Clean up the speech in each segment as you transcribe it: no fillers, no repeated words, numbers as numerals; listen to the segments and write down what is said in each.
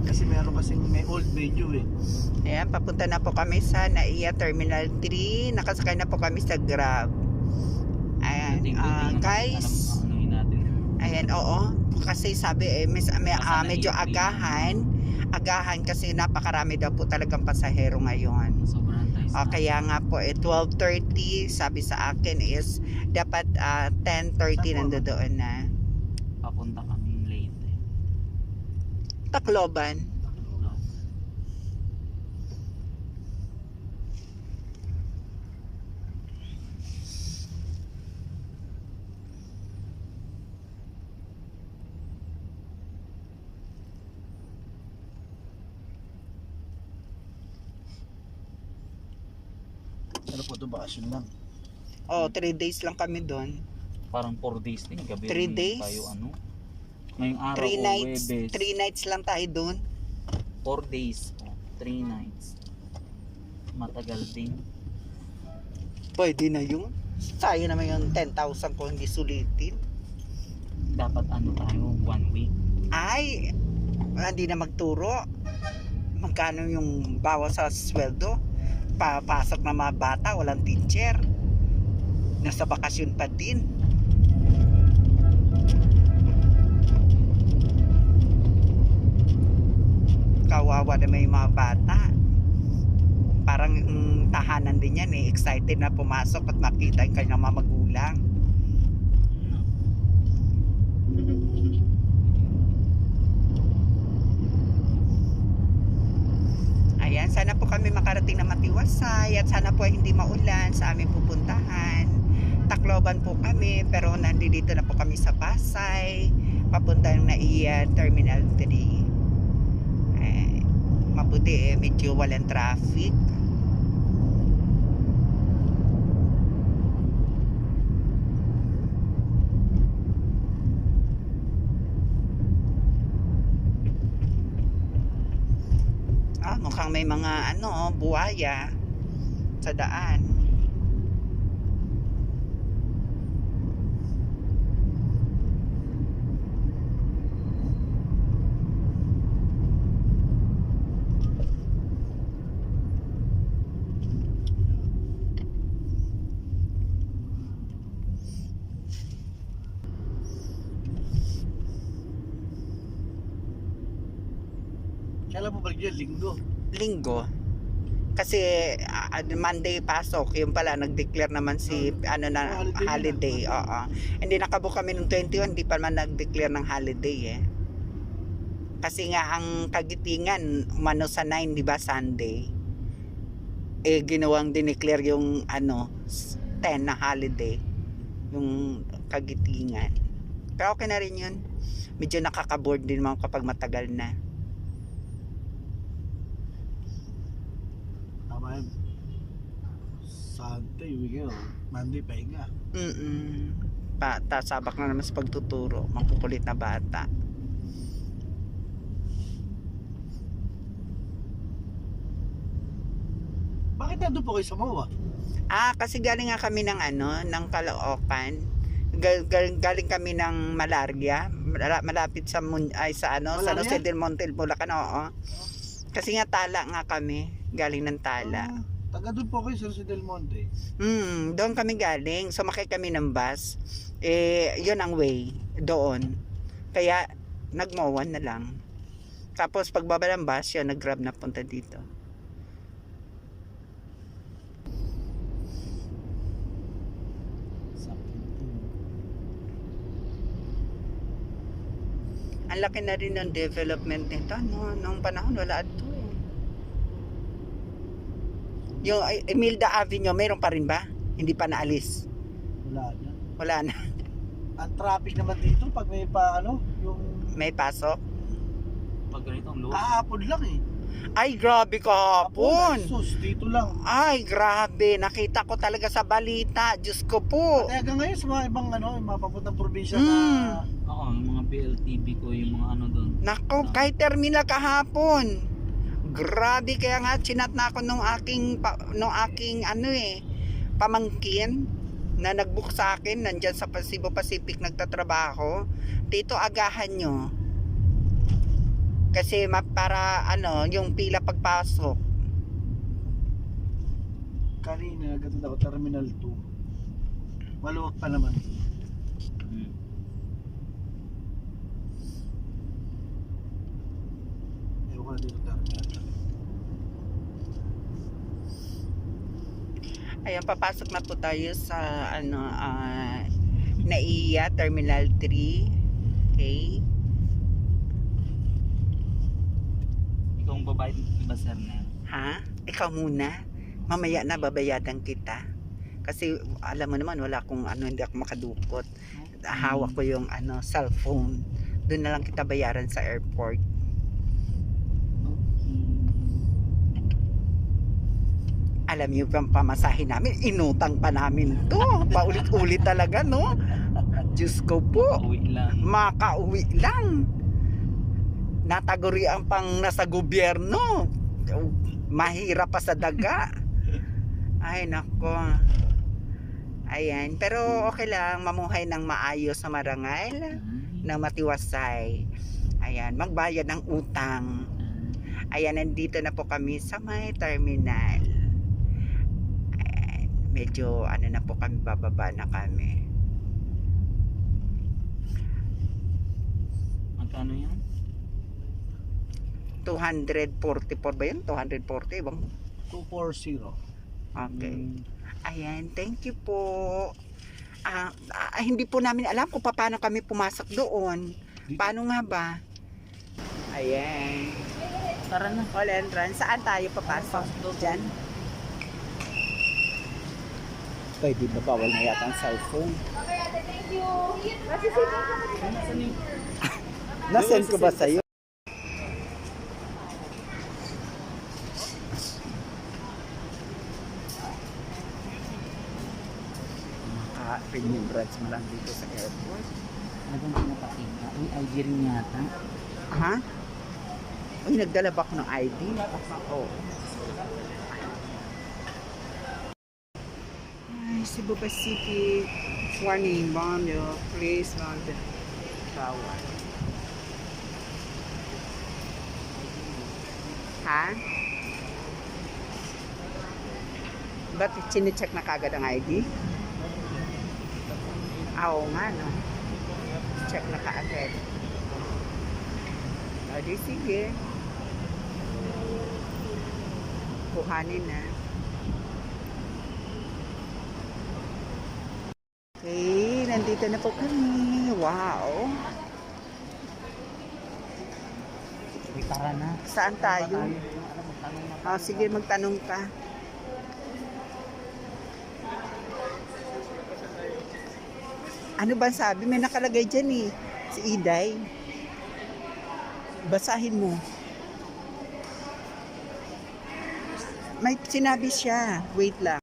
kasi meron kasing may old medyo eh. Ayan, papunta na po kami sa NAIA Terminal 3. Nakasakay na po kami sa Grab. Ayan, guys. Ayan, oo. Kasi sabi medyo agahan kasi napakarami daw po talagang pasahero ngayon. Kaya nga po 12:30 sabi sa akin is dapat 10:30 nandoon na. Papunta kami late. Tacloban. Ano po ito, bakasyon lang. 3 days lang kami doon. Parang 4 days din. Gabi 3 days? tayo ngayong araw 3 nights. Webes. 3 nights lang tayo doon. 4 days. 3 nights. Matagal din. Pwede na yun. Sayang naman yung 10,000 ko hindi sulitin. Dapat tayo 1 week. Ay, hindi na magturo. Magkano yung bawas sa sweldo? Papasok na mga bata, walang teacher. Nasa bakasyon pa din. Kawawa naman yung mga bata. Parang tahanan din yan eh. Excited na pumasok at makita yung kanyang mga magulang. Ayan, sana po kami makarating na matiwasay at sana po ay hindi maulan sa aming pupuntahan. Tacloban po kami pero nandito na po kami sa Pasay, papunta ng NAIA Terminal 3. Mabuti medyo walang traffic. Mukhang may mga buwaya sa daan. Kailan mo balik dyan? Linggo. Kasi Monday pasok, yung pala nag-declare naman si holiday. Oo. Hindi nakabook kami ng 21, hindi pa man nag-declare ng holiday eh. Kasi nga ang Kagitingan umano sa 9, di ba, Sunday. Ginawang dineclare yung 10 na holiday. Yung Kagitingan. Pero okay na rin yun. Medyo nakaka-board din mga kapag matagal na. Sunday, weekend. Monday, pahinga. Sabak na naman sa pagtuturo. Makukulit na bata. Bakit nandun po kayo sa MOA? Kasi galing nga kami ng ng Caloocan. Galing kami ng Malargia. Malapit sa San Jose del Monte, Bulacan, oo. Kasi nga Tala nga kami. Galing ng Tala. Taga doon po kayo sa San Jose del Monte. Doon kami galing. Sumakay kami ng bus. Yun ang way. Doon. Kaya nagmowan na lang. Tapos pagbaba ng bus, yun, nag-grab na punta dito. Ang laki na rin ng development nito. Noong panahon, wala ito. Yung Imelda Avenue, mayroon pa rin ba? Hindi pa naalis? Wala na. Ang traffic naman dito pag may yung... May pasok? Pag ganito ang luwag. Kahapon lang eh. Ay, grabe kahapon. Sus, dito lang. Ay, grabe. Nakita ko talaga sa balita. Diyos ko po. At hanggang ngayon sa mga ibang yung mga papuntang probinsya na... Yung mga BLTV ko, yung mga doon. Nako, kahit terminal kahapon. Grabe, kaya nga chinat na ako nung aking pamangkin na nagbook sa akin nandyan sa Cebu Pacific nagtatrabaho. Tito, agahan nyo. Kasi para ano, yung pila pagpasok. Kanina, gatid ako, Terminal 2. Maluwag pa naman. Hmm. Ewan ko na dito, Terminal 2. Ayan, papasok na po tayo sa ano, NAIA Terminal 3. Okay. Ikaw ang babayad ba, sir, na? Ha? Ikaw muna. Mamaya na babayadan kita. Kasi alam mo naman wala akong ano, hindi ako makadukot. Hawak ko yung ano, cellphone. Doon na lang kita bayaran sa airport. Alam niyo bang pamasahin namin, inutang pa namin to. Paulit-ulit talaga, no? Diyos ko po. Uwi lang. Makauwi lang. Natagurian pang nasa gobyerno. Mahirap pa sa daga. Ay, nako. Ayan. Pero okay lang, mamuhay ng maayos sa marangal, na matiwasay. Ayan, magbayad ng utang. Ayan, nandito na po kami sa may terminal. Ayan, medyo ano na po kami, bababa na kami. Magkano yan? 244 ba yun? 240 bang? 240. Okay. Ayan, thank you po. Hindi po namin alam kung paano kami pumasok doon. Paano nga ba? Ayan. Tara na. All entrance. Saan tayo papasok? Diyan? Pwede ba bawal na yata ang cellphone? Nasend ko ba sa'yo? Remembrance mo lang dito sa airport. Anong pinapakita? Uy, ID rin yata. Ha? Uy, nagdala ba ako ng ID? Oo. Ay, Cebu Pacific. Warning, bomb your place on the tower. Ha? Ba't chinecheck na kagad ang ID? Oo nga, no? Check na kaagad. O, di sige. Kuhanin na. Okay, nandito na po kami. Wow. Uy, tara na. Saan tayo? Sige, magtanong ka. Ano ba sabi? May nakalagay dyan eh. Si Iday. Basahin mo. May sinabi siya. Wait lang.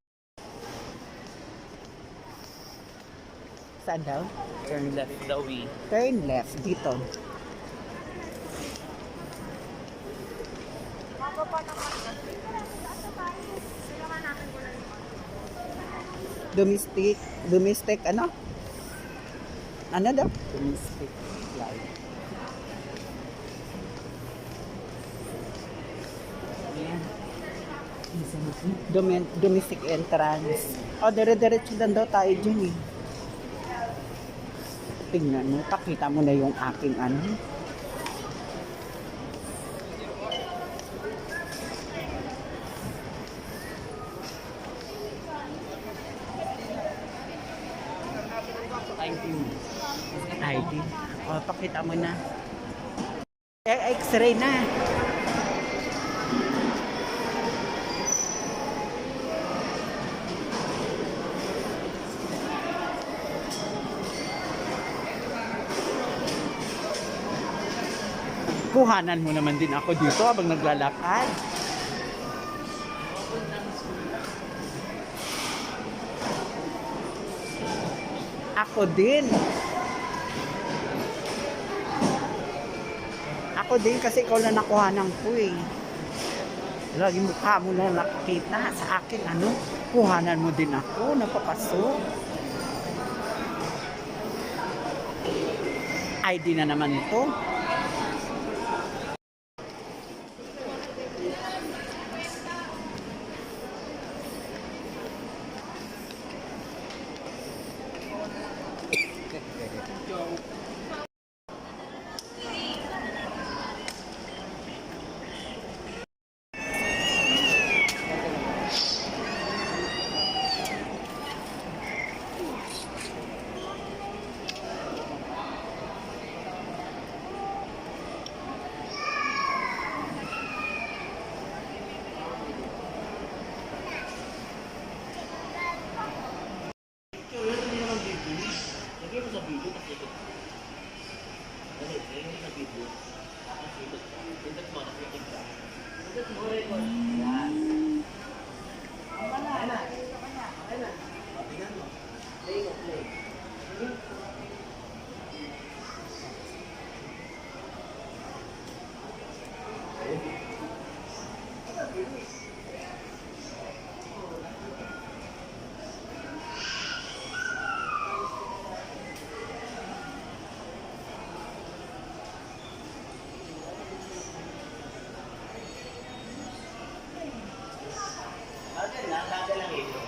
Saan daw? Turn left daw eh. Turn left. Dito. Domestic ano? Ano daw? Domestic flight. Ayan. Domestic entrance. O, dire-diretso lang daw tayo dyan eh. Tingnan mo, pakita mo na yung aking ano. ID. O, pakita mo na. X-ray na. Kuhanan mo naman din ako dito habang naglalakad. Ako din. Ako din kasi ikaw na nakuhanan ko eh. Lagi mukha mo na nakikita sa akin ano. Kuhanan mo din ako, napapasok. ID na naman ito. Pindot mo, nakikin ka. Pindot mo, record. Yan. Okay na. Okay na. Tingnan mo. Play mo, play. Bagal lang ito.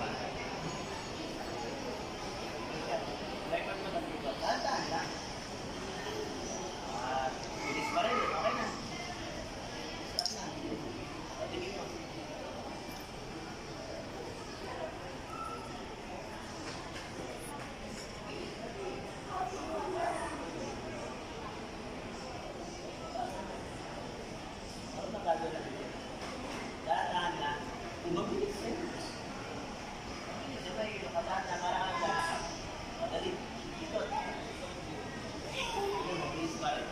Record mo na dito. Dahan lang. Bilis pa rin. Okay na. Start na. Tingin mo. Ano na bagal lang ito? Dahan lang. Umabilis eh. Siyempre, yung katata, parang madali. Ito. Mabilis pa rin.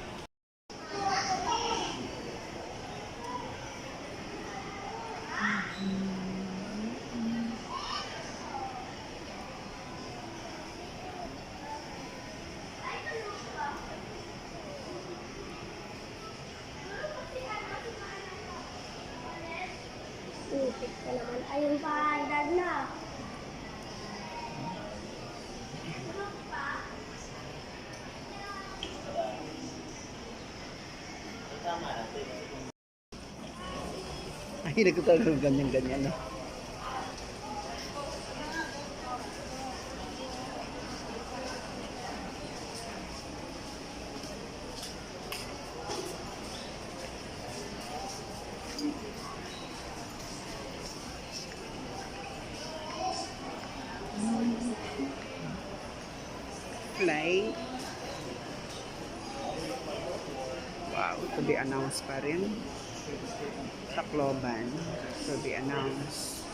Isip ko naman, ayun pa, dad na. Tama natin. Ay, nagkakaroon ganyan-ganyan na. Fly. Wow, to be announced pa rin. Tacloban, to be announced.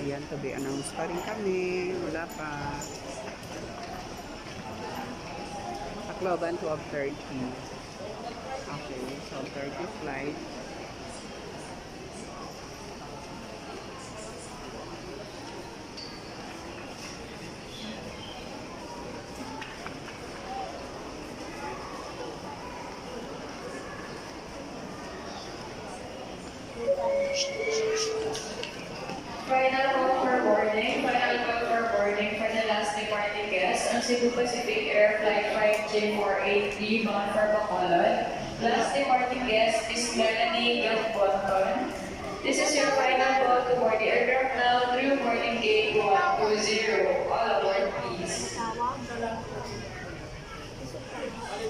Ayan, to be announced pa rin kami. Wala pa. Tacloban, 12:30. Okay, 12:30 flight. Final call for boarding. Final call for boarding for the last departing guest on Cebu Pacific Air Flight 5J483 bound for Bacolod. Last departing guest is Melanie Gambonton. This is your final call to board the aircraft now through boarding gate 120. All aboard, please.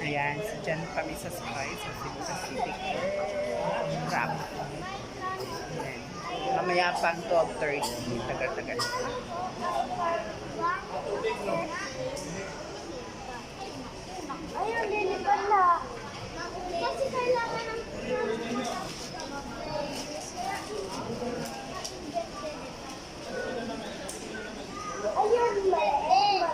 Ayan, so dyan kami sa Sky, sa Cebu Pacific Wrap. Ayan. Mamaya pang 12:30, tagal-tagal. Ayun, lilipan na. Kasi kailangan ng... Ayun, maliit. Ayun.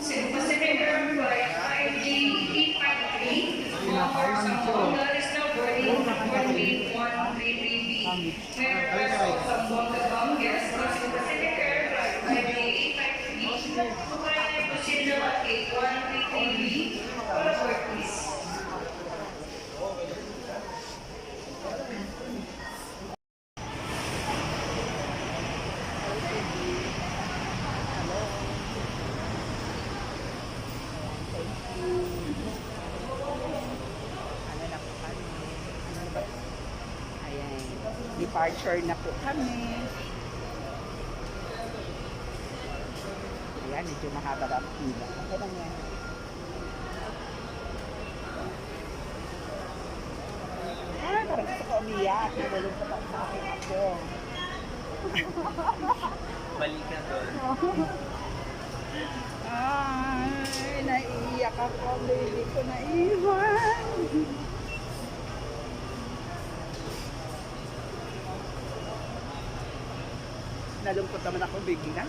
Cebu Pacific Air Flight 5G853 bound for Zamboanga is now boarding runway 133B. May request of Zamboanga bound guests on Cebu Pacific Air Flight 5G853 to kindly proceed now at gate 133B. All aboard, please. Ano na po kami? Ano ba? Ayan. Departure na po kami. Ayan, medyo mahaba ang pila. Okay lang yan. Ah, parang gusto ko umiyak. Nalulog pa sa akin ako. Balik ka doon. Ay, naiiyak ako. Baby ko naiwan. Nalungkot naman ako bigla.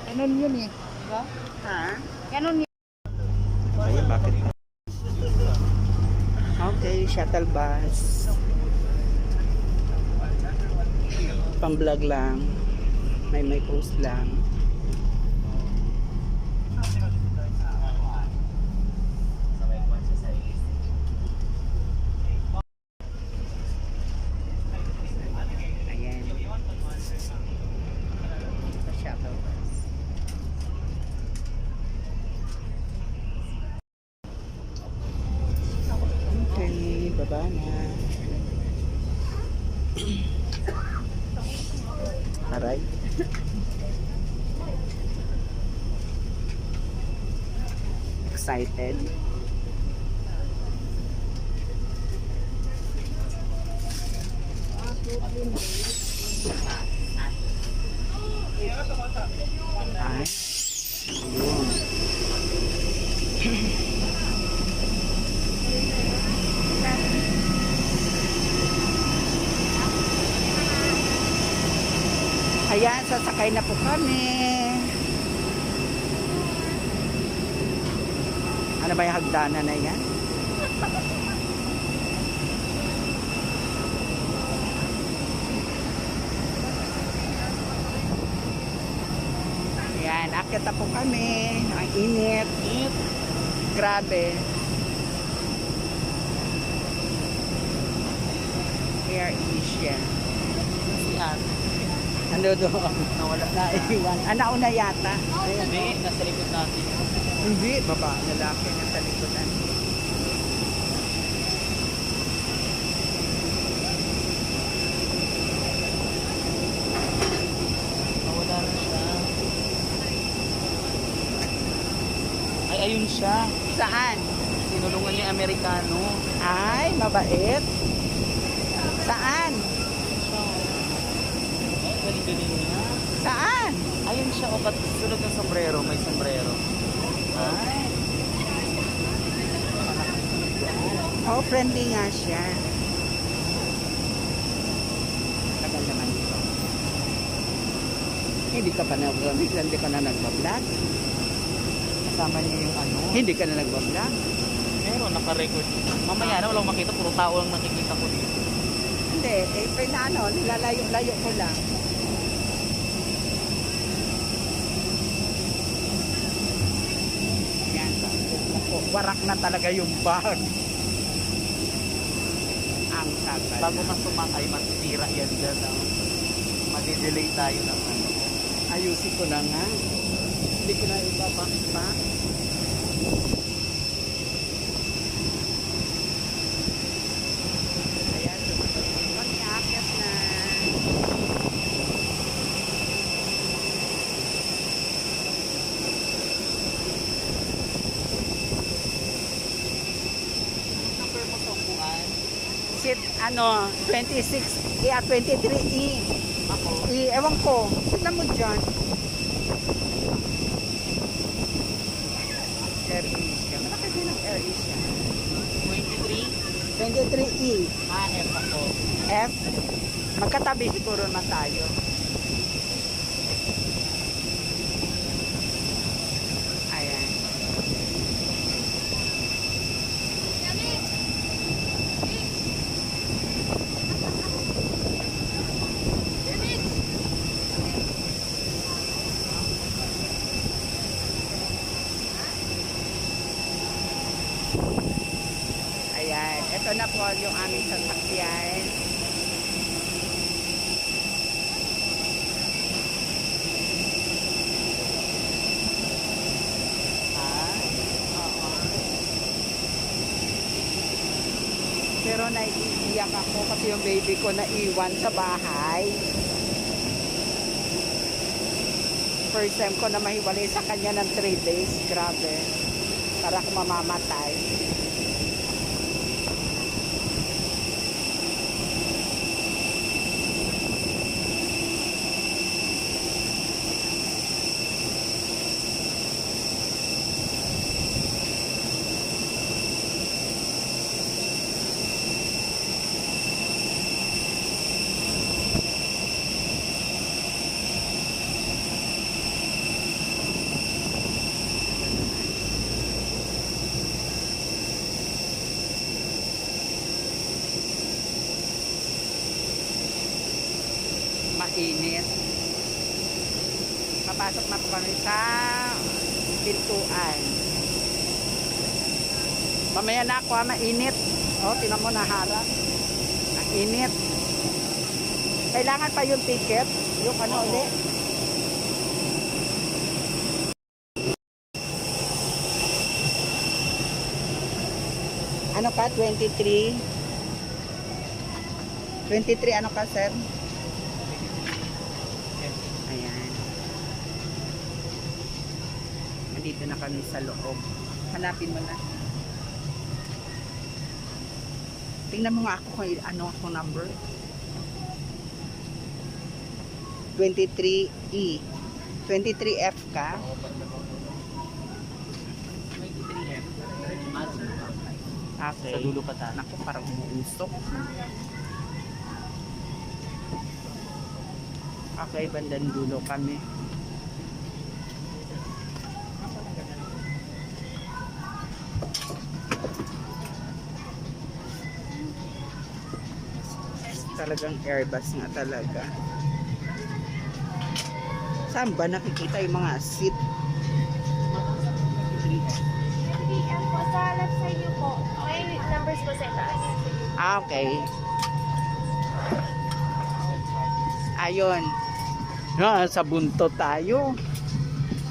Ganun yun eh. Diba? Ha? Ganun yun. Ay, bakit? Okay, shuttle bus. Pang-vlog lang. May post lang. Ayan. Sa shuttle bus. Okay, baba na. Aray. Excited. Ay. Ayun. Ayan, sasakay na po kami. Ano ba yung hagdanan na yan? Ayan, akit na po kami. Ang init. Grabe. Air Asia. Ano doon? Nawala. Naiwan. Nauna yata. Hindi, nasa likod natin. Hindi, baba. Lalaki na sa likodan. Nawala na siya. Ay, ayun siya. Saan? Tinulungan niya yung Amerikano. Ay, mabait. Saan? Ay, galing-galing niya. Saan? Ayun siya, o sunod ng sombrero, may sombrero. Ay, Oh, friendly nga siya. Tagal naman ito. Hindi ka pa hindi ka na nagbablog. kasama niya yung ano. Hindi ka na nagbablog. Meron, naka-record. Mamaya na, walang makita, puro tao lang nakikita ko dito. Hindi, nilalayo-layo ko lang. Yan, warak na talaga yung bag. Ang tagal. Bago ka sumakay, masisira yan dyan. Madidelay tayo ng ano. Ayusin ko na nga. Hindi ko na ipapakpa. Ayan, mag-iakyat na. Number mo sumpuan. Seat, 26, 23E. Ako. Ewan ko. Tignan mo dyan. Air Asia. Malaki din ang Air Asia. 23. 23E. F ako. F. Magkatabi siguro naman tayo. Ayan. Ayan. Ito na po yung aming sasakyan. Pero naiiyak ako kasi yung baby ko naiwan sa bahay. First time ko na mahiwalay sa kanya ng 3 days. Grabe. Para ako mamamatay. init. Papasok na po kami sa pintuan. Mamaya na ako, mainit. O, tinan mo, naharap. Ang init. Kailangan pa yung ticket. Yung ano ulit. Ano ka? 23? 23 ano ka, sir? Ayan. Nandito na kami sa loob. Hanapin mo na. Tingnan mo nga ako kung ano ako number. 23E. 23F ka? Okay. Sa dulo pa tayo. Naku, parang umuusok. Okay, bandang dulo kami. Talagang Airbus nga talaga. Saan ba nakikita yung mga seat? PM po sa left side niyo po. May numbers po sa itaas. Ah, okay. Ayun. Sa buntot tayo.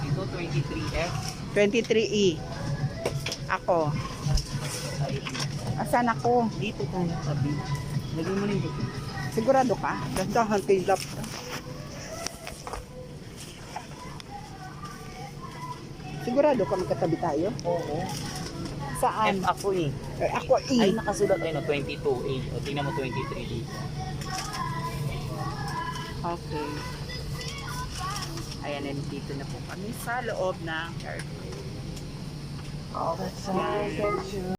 Ito 23F. 23E. Ako. Asan ako? Dito tayo tabi. Lagay mo rin dito. Sigurado ka? Dahan kay laptop. Sigurado ka magkatabi tayo? Oo. Saan? F ako eh. Ako E. Ay, nakasulat tayo no, 22A. O, tingnan mo 23 dito. Okay. Ayan, nandito na po kami sa loob ng airport. Yan.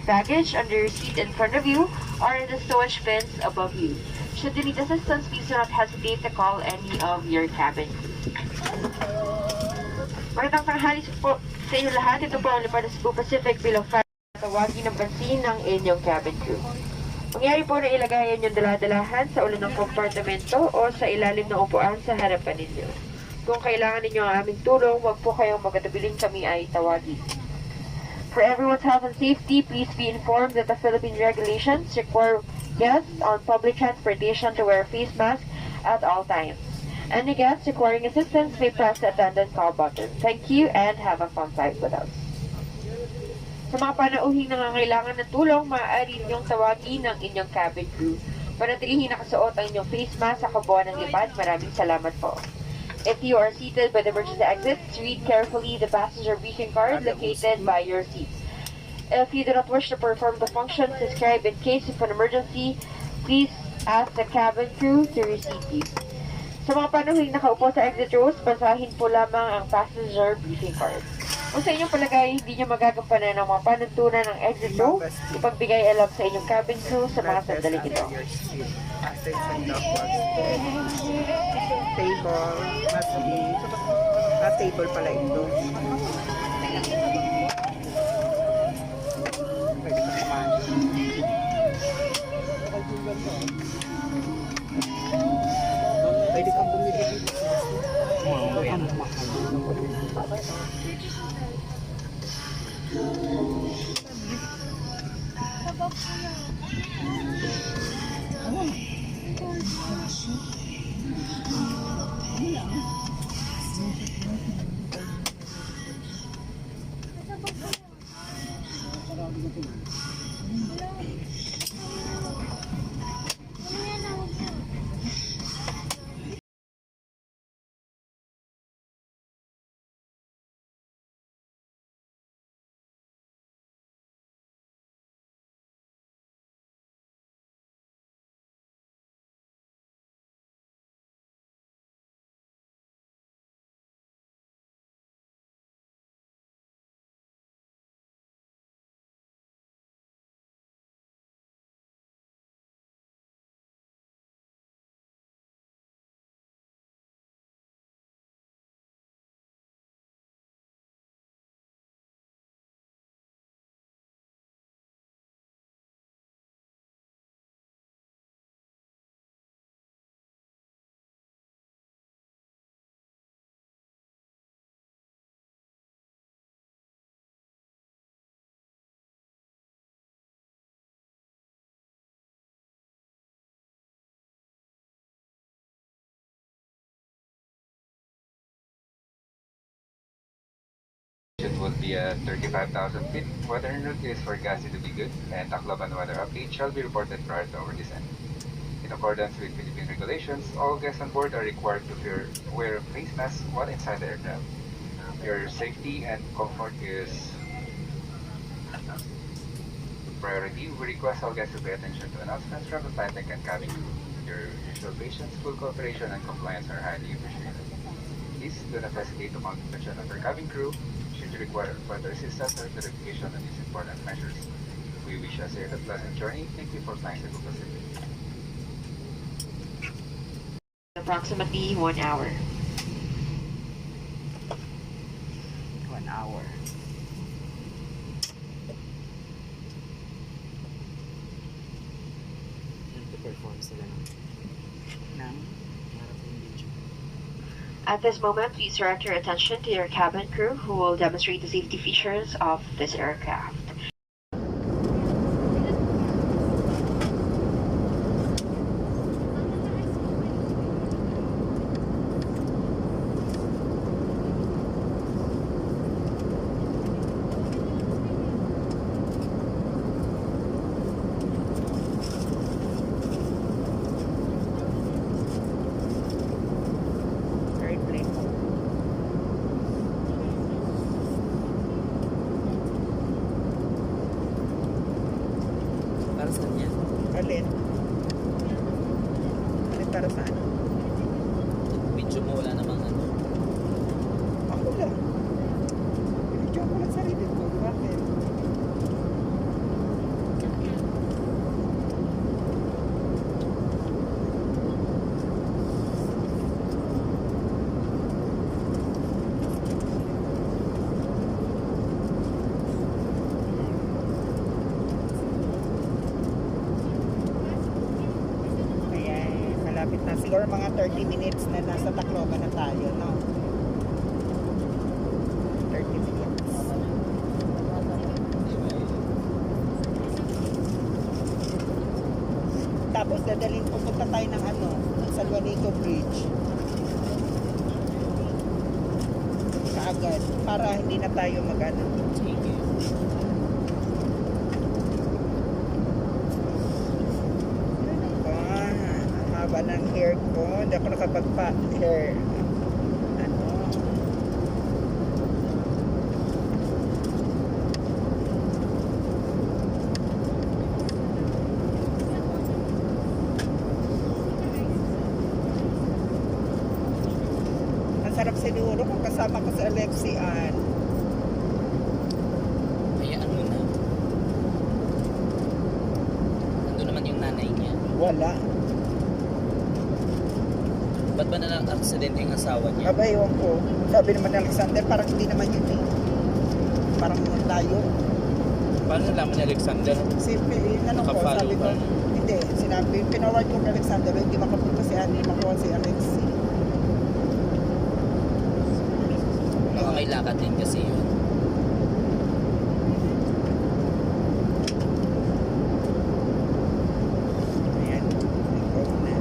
Baggage under your seat in front of you or in the stowage bins above you. Should you need assistance, please do not hesitate to call any of your cabin crew. Magandang tanghali po sa inyo lahat. Ito po ang lipad ng Cebu Pacific Bill of Fare. Tawagin ng bansin ng inyong cabin crew. Mangyari po na ilagay ang inyong daladalahan sa ulo ng kompartamento o sa ilalim ng upuan sa harapan ninyo. Kung kailangan ninyo ang aming tulong, huwag po kayong magkatabiling kami ay tawagin. For everyone's health and safety, please be informed that the Philippine regulations require guests on public transportation to wear a face mask at all times. Any guests requiring assistance may press the attendant call button. Thank you and have a fun flight with us. Sa mga panauhing nangangailangan ng tulong, maaari ninyong tawagin ang inyong cabin crew. Panatilihin nakasuot ang inyong face mask sa kabuuan ng lipad. Maraming salamat po. If you are seated by the emergency exits, read carefully the passenger briefing card located by your seat. If you do not wish to perform the functions described in case of an emergency, please ask the cabin crew to receive you. Sa mga panuhing nakaupo sa exit rows, basahin po lamang ang passenger briefing card. Kung sa inyong palagay, hindi nyo magagampanan ng mga panuntunan ng exit row, ipagbigay alam sa inyong cabin crew sa mga sandaling ito. Table, must be, table pala ito. Pwede ka kumain. Pwede kang bumili dito. Ano mahal? Sa box mo lang. It will be at 35,000 feet. Weather route is forecasted to be good, and Tacloban weather update shall be reported prior to our descent. In accordance with Philippine regulations, all guests on board are required to wear face masks while inside the aircraft. Your safety and comfort is priority. We request all guests to pay attention to announcements from the flight deck and cabin crew. Your usual patience, full cooperation, and compliance are highly appreciated. Please do not hesitate to contact the channel for cabin crew should you require further assistance or clarification on these important measures. We wish you a safe and pleasant journey. Thank you for flying Cebu Pacific. Approximately 1 hour. 1 hour. Nag-perform sila ng harap ng video. At this moment, please direct your attention to your cabin crew who will demonstrate the safety features of this aircraft. Para sa kanya, Alin? Alin para saan? video mo wala namang ano. Ako lang. Video ko lang sarili ko. Bakit? Ayan, malapit na. Siguro mga 30 minutes na nasa Tacloban na tayo, no? 30 minutes. Tapos dadalhin, pupunta tayo ng ano, San Juanico Bridge. Kaagad, para hindi na tayo mag-ano. Sige. Ang haba ng hair ko. Hindi ako nakapagpa-hair. Ano? Ang sarap siguro kung kasama ko si Alexian. Hayaan mo na. Nandun naman yung nanay niya. Wala. Ba't ba na lang aksidente yung asawa niya? Aba, ewan ko. Sabi naman ni Alexander, parang hindi naman yun eh. Parang tayo. Paano nalaman ni Alexander? Simple, ano ko, Nakafollow sabi ko, ba? hindi. Sinabi, pinaward ko kay Alexander, hindi makapunta si Annie, makuha si Alexi. Baka may lakad din kasi yun. Ayan, ikaw na.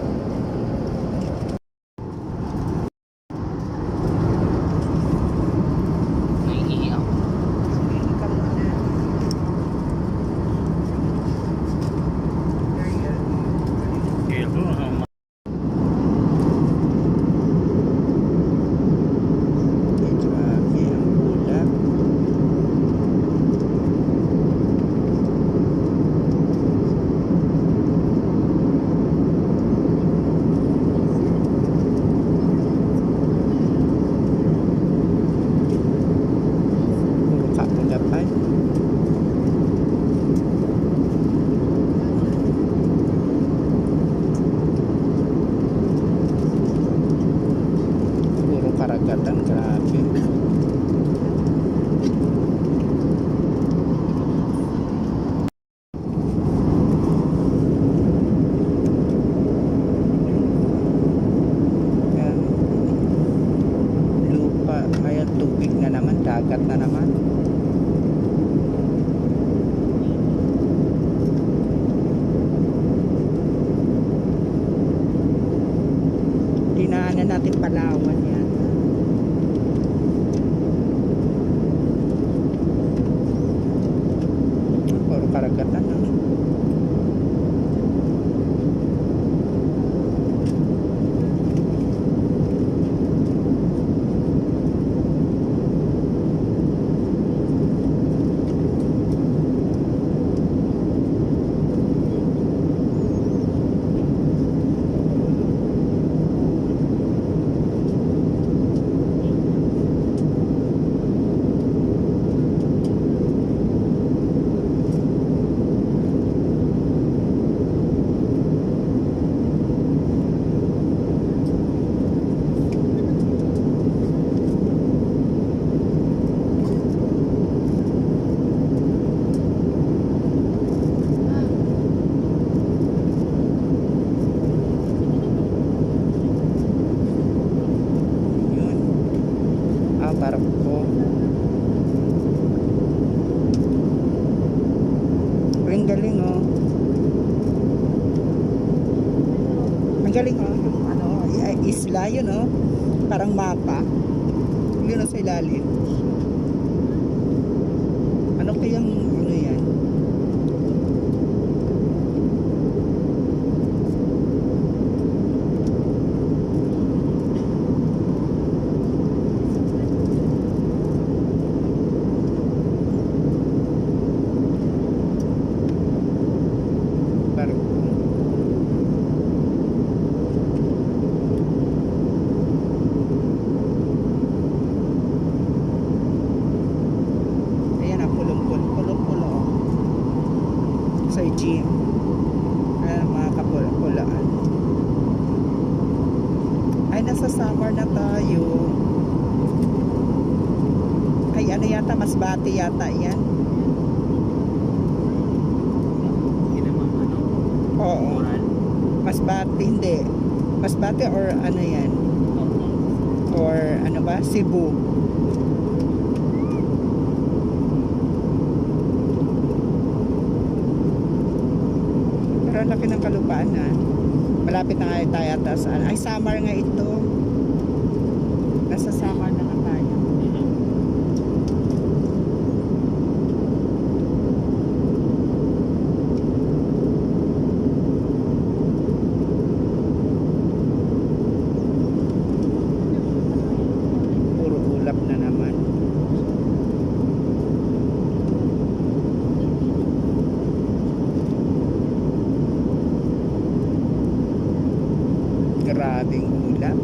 tubig na naman, dagat na naman. Dinaanan natin Palawan yan. Puro karagatan na. Yun. Parang po. Ang galing oh. Ang galing oh. Yung ano, isla yun oh. Parang mapa. Yun oh, sa ilalim. Ano kayang ano yan? Parang ayan ang pulong-pulo sa gym. Ayan mga kapula-pulaan. Ay, nasa summer na tayo. Ay, ano yata, Masbate yata yan. Oo. Masbate, hindi. Masbate or ano yan? Or ano ba? Cebu. Pero ang laki ng kalupaan ha. Malapit na nga tayo ata sa ay summer nga ito. Nasa summer na nga tayo. Puro ulap na naman. Grabing ulap.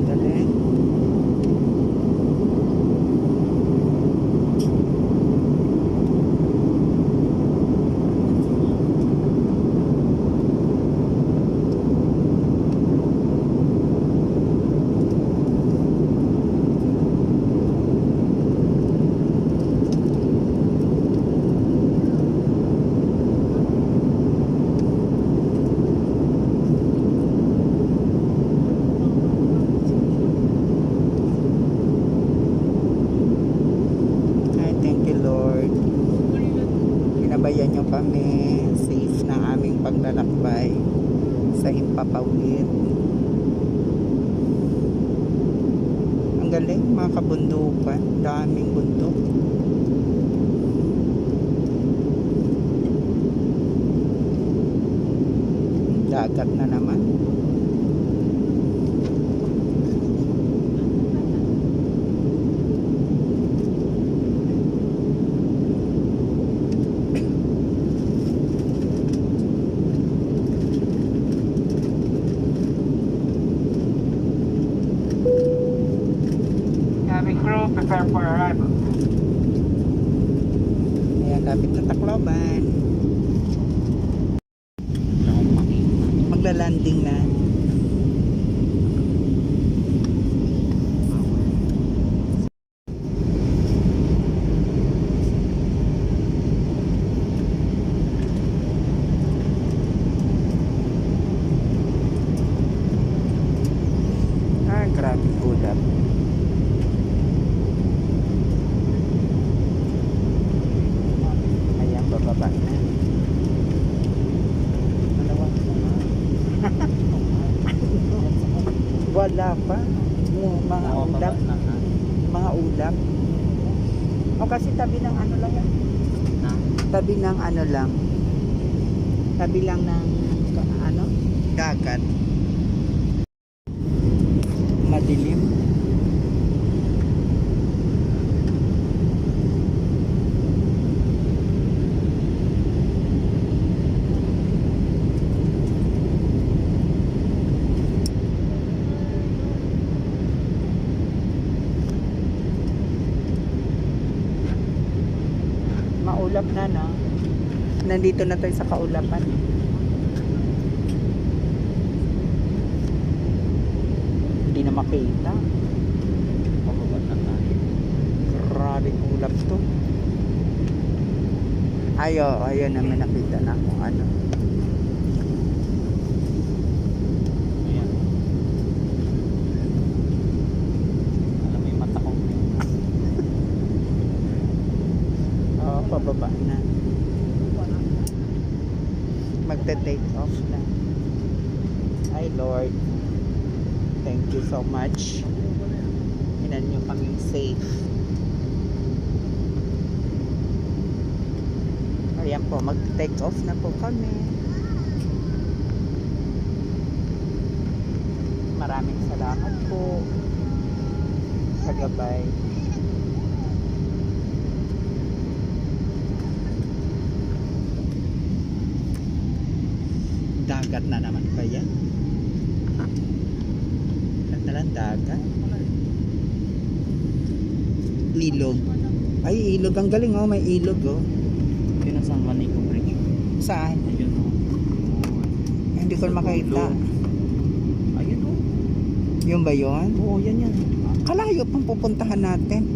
Galing. Ay, thank you Lord. Ginabayan niyo kami. Safe na aming paglalakbay sa Himpapawid. Ang galing mga kabundukan. Daming bundok. Dagat na naman. malapit na Tacloban. Magla-landing na. Grabe ulap. Ayan, bababa na. Wala pa. Yung mga ulap. Mga ulap. O kasi tabi ng ano lang yan. Tabi ng ano lang. Tabi lang ng ano? Dagat. Madilim. Maulap na, no? Nandito na tayo sa kaulapan. Hindi na makita. Pababa na tayo. Grabe ulap to. Ayaw naman nakita na kung ano. Ayan. Alam mo yung mata ko. Pababa na. Magte-take off na. Ay Lord, thank you so much. Hinan nyo kaming safe. Ayan po, mag-take off na po kami. Maraming salamat po sa gabay. Dagat na naman ba yan? Ganda lang dagat. Ilog. Ay, ilog. Ang galing, oh. May ilog, oh. Yun ang San Juanico Bridge. Saan? Ayun o. Hindi ko makita. Ayun o. Yun ba yun? Oo, yan. Kalayo pang pupuntahan natin.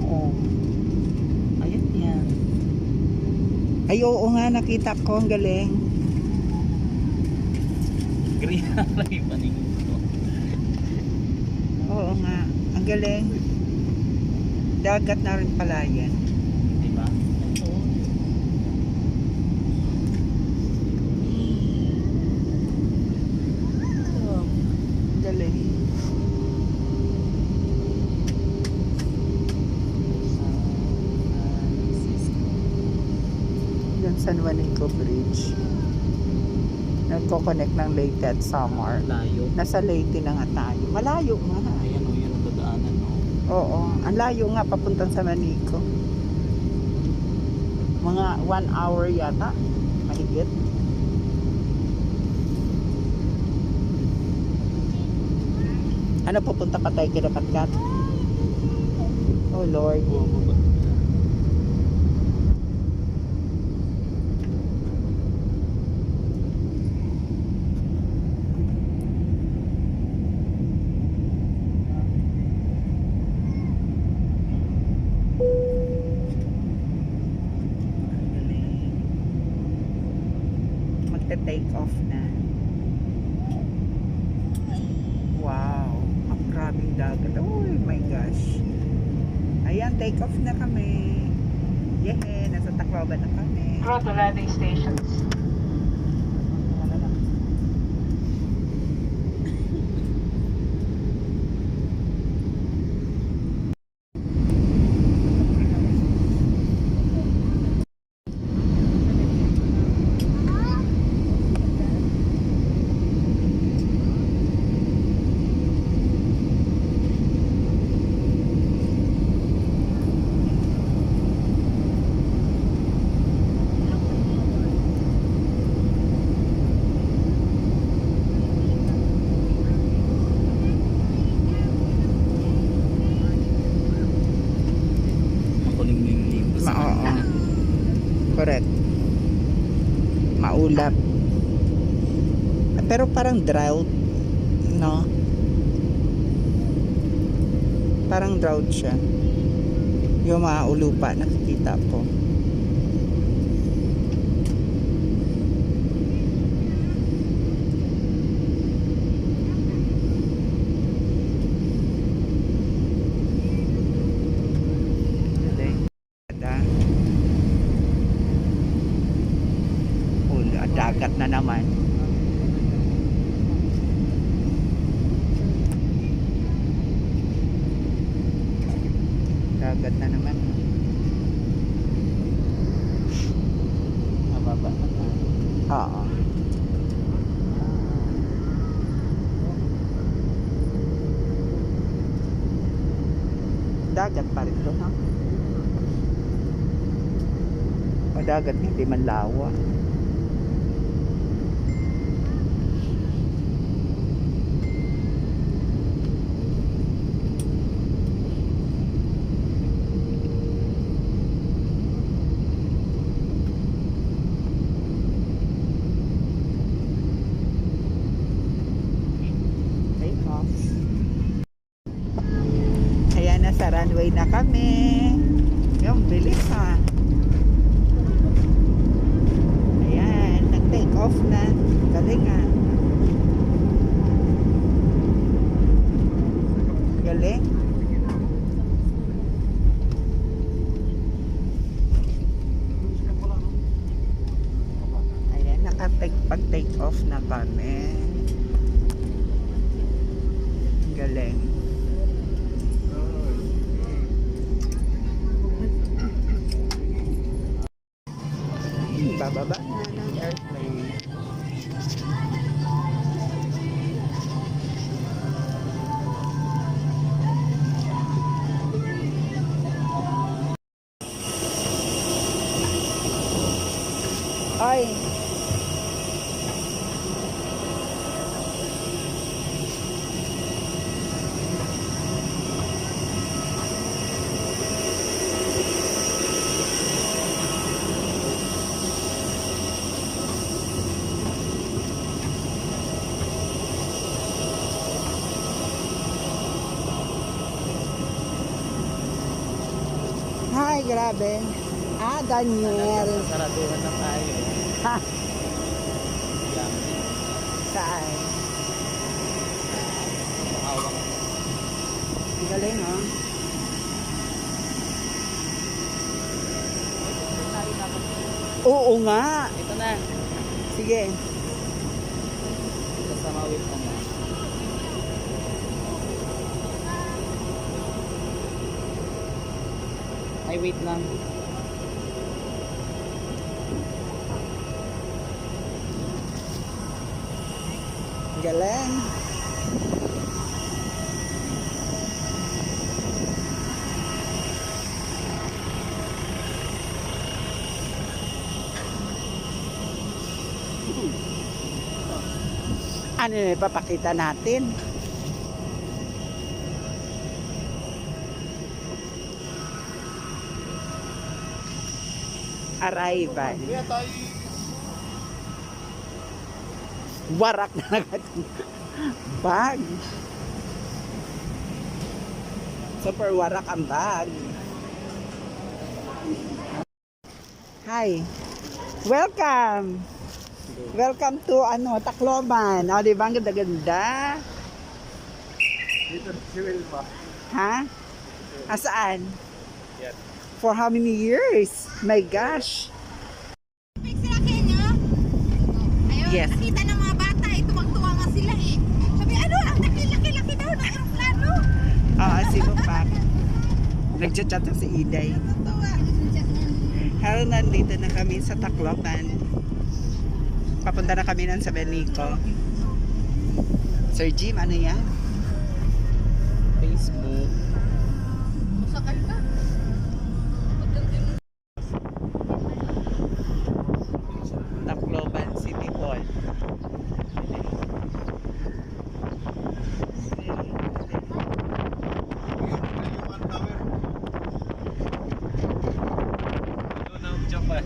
Oo. Ayun yan. Ay, oo nga. Nakita ko. Ang galing. Green na lang yung paningin ko. Oo nga. Ang galing. Dagat na rin pala yan. Diba? Oo. Galing. Yung San Juanico Bridge. Nagko-connect ng Leyte at Samar. Layo. Nasa Leyte na nga tayo. Malayo nga. Ayan o, yun ang dadaanan o. Oo. Ang layo nga papuntang San Juanico. Mga 1 hour yata. Mahigit. Ano, pupunta pa tayo kila Patkat? Oh Lord. Oo, baba. Magte-take off na. Wow. Ang grabing dagat. Oh my gosh. Ayan, take off na kami. Yay, nasa Tacloban na kami. Grotto landing stations. Makulimlim-lim. Oo. Correct. Maulap. Pero parang drought, no? Parang drought siya. Yung mga ulupa nakikita ko. Dagat na naman. Dagat na naman. Mababa na tayo. Oo. Dagat pa rin to, ha? Dagat, hindi man lawa. Ayan, nasa runway na kami. Yung bilis, ha. Ayan, nag-take off na. Galing, ha. Galing. Ayan, pag-take off na kami. Galing. Bababa na ng airplane. Ay. Hi, grabe. Ah, Daniel. Saraduhan na tayo. Ha? Yan. Saan? Hawak. Ang galing, oh. Oo nga. Ito na. Sige. Ito sa mawit ko na. Ay, wait lang. Galing. Ano na ipapakita natin? Arrival. Warak na agad ang bag. Super warak ang bag. Hi. Welcome. Welcome to Tacloban. O, di ba? Ang ganda-ganda. Dito si Wilma. Ha? Asaan? Yan. For how many years? My gosh. Sila Kenya? Ayun, Yes. nakita ng mga bata, tuwang-tuwa nga sila eh. Sabi, ano, ang laki-laki daw ng aeroplano. Oo, sino pa? Nagchat-chat na si Iday. Tuwa. Hello, nandito na kami sa Tacloban. Papunta na kami ng sa Benico. Sir Jim, ano yan? Facebook. Sakay ka. Tacloban City Hall. Japan.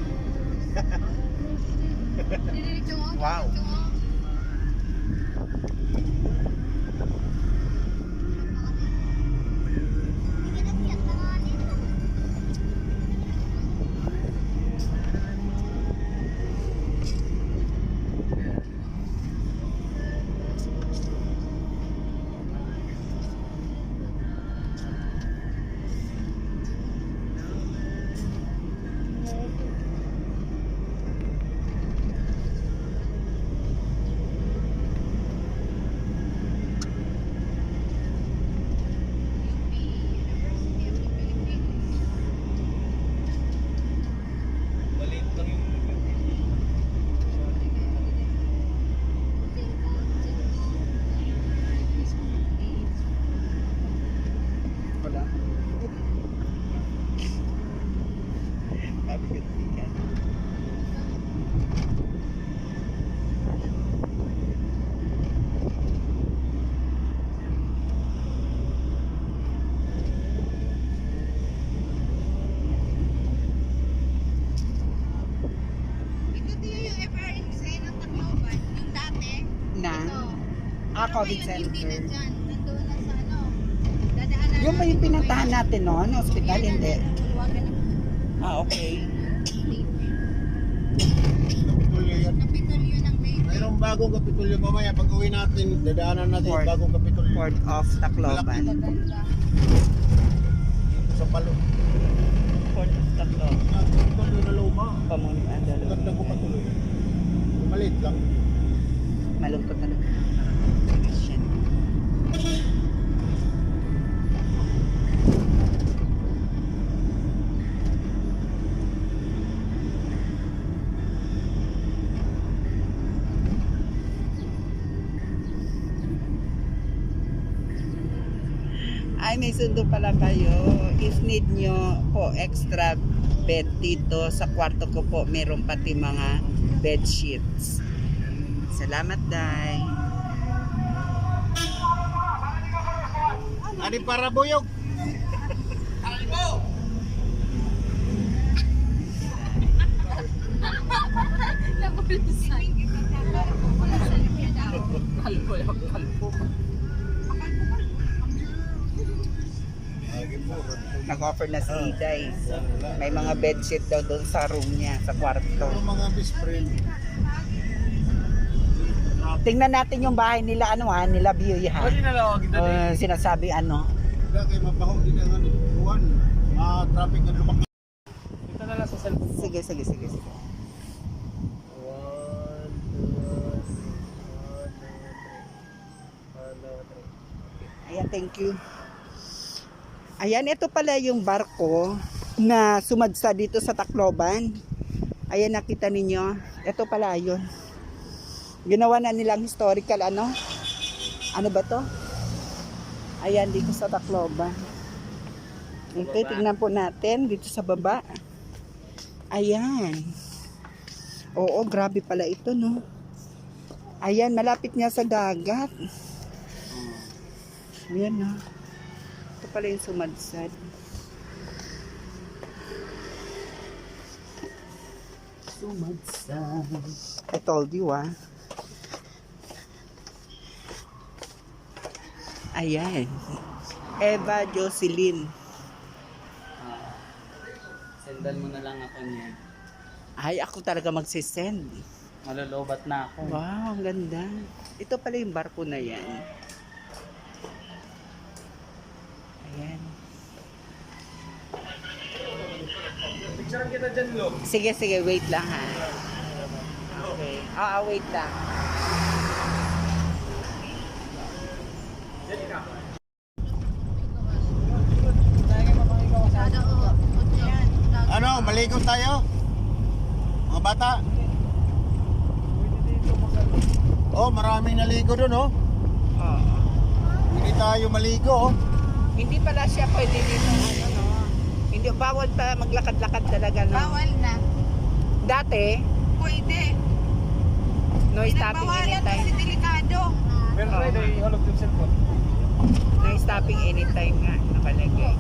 Wow. Wala. Mabigat yan. Ito tiyo yung FRN design ng Tacloban. Yung dati. Na? Ito. COVID Pero ngayon, Hindi na center. dyan. Nandun na sa ano. Dadaanan Yung ba yung pinuntahan natin noon? Hospital, hindi. Okay. Kapitulyo yan. Kapitolyo ng Leyte. Mayroong bagong kapitulyo mamaya. Pag uwi natin, dadaanan natin Port. yung bagong kapitulyo. Port of Tacloban. Maganda. Sa palo. Port of Tacloban. Kapitulyo na luma. Pamunuan Ganda ko patuloy. Maliit lang. Malungkot na lang. Shit. Ay, may sundo pala kayo. If need nyo po extra bed dito sa kwarto ko po, meron pati mga bed sheets. Salamat, Day. Ani para buyog. Nag-offer na si Day. May mga bedsheet daw doon sa room niya, sa kwarto. Yung mga best friend. Tingnan natin yung bahay nila, ano ha, nila View ha. Sinasabi ano. Kaya kayo mapahog din ang buwan. Traffic na lumaki. Ito na lang sa cellphone. Sige, sige, sige, sige. 1, 2, 3. Ayan, thank you. Ayan, ito pala yung barko na sumadsa dito sa Tacloban. Ayan, nakita ninyo. Ito pala yun. Ginawa na nilang historical, ano? Ano ba to? Ayan, dito sa Tacloban. Okay, tignan po natin dito sa baba. Ayan. Oo, grabe pala ito, no? Ayan, malapit niya sa dagat. Ayan, no? Ito pala yung sumadsad. Sumadsad. I told you, ah. Ayan. Eva Jocelyn. Sendan mo na lang ako niya. Ay, ako talaga magsisend. Malolobat na ako. Wow, ang ganda. Ito pala yung barko na yan. Ayan. Picturean kita dyan, Lo. Sige, sige, wait lang ha. Okay. Wait lang. Ano, maligo tayo? Mga bata? Oh, maraming naligo doon, oh. Oo. Hindi tayo maligo, oh. Hindi pala siya pwede dito, ano, no? Hindi, bawal pa maglakad-lakad talaga, no? Bawal na. Dati, Pwede. no stopping Pinagbawalan anytime. kasi delikado. Pero try na ihulog yung cellphone. No stopping anytime nga, nakalagay.